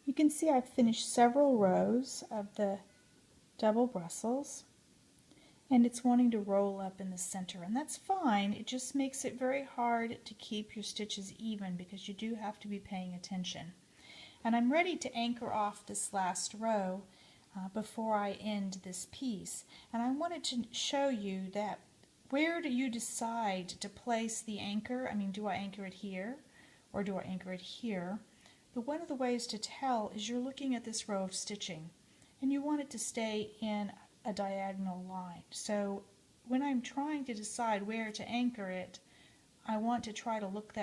You can see I've finished several rows of the double Brussels, and it's wanting to roll up in the center, and that's fine. It just makes it very hard to keep your stitches even because you do have to be paying attention. And I'm ready to anchor off this last row before I end this piece. And I wanted to show you that where do you decide to place the anchor? I mean, do I anchor it here or do I anchor it here? But one of the ways to tell is you're looking at this row of stitching and you want it to stay in a diagonal line. So when I'm trying to decide where to anchor it, I want to try to look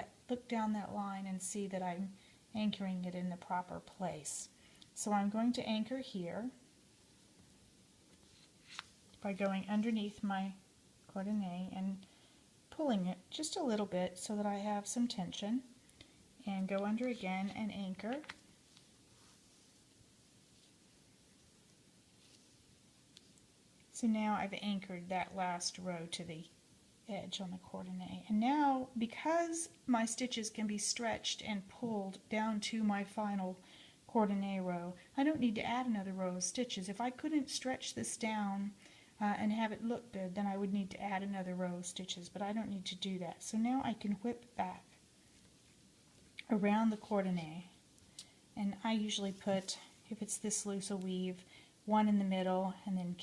down that line and see that I'm anchoring it in the proper place. So I'm going to anchor here by going underneath my coordinate and pulling it just a little bit so that I have some tension, and go under again and anchor. So now I've anchored that last row to the edge on the coordinate. And now, because my stitches can be stretched and pulled down to my final coordinate row, I don't need to add another row of stitches. If I couldn't stretch this down and have it look good, then I would need to add another row of stitches, but I don't need to do that. So now I can whip back around the coordinate, and I usually put, if it's this loose a weave, one in the middle, and then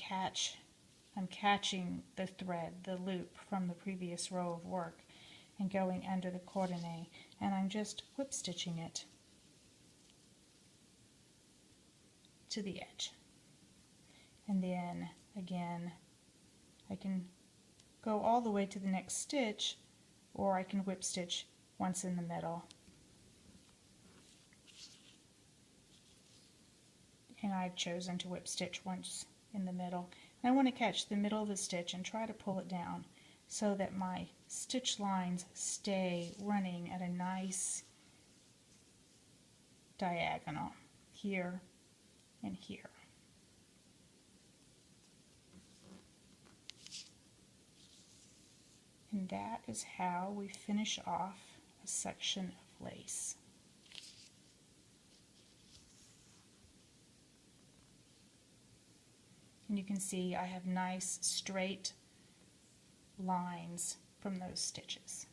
I'm catching the thread, the loop from the previous row of work, and going under the coordinate, and I'm just whip stitching it to the edge. And then again, I can go all the way to the next stitch, or I can whip stitch once in the middle. And I've chosen to whip stitch once in the middle. And I want to catch the middle of the stitch and try to pull it down so that my stitch lines stay running at a nice diagonal here and here. And that is how we finish off a section of lace. And you can see I have nice straight lines from those stitches.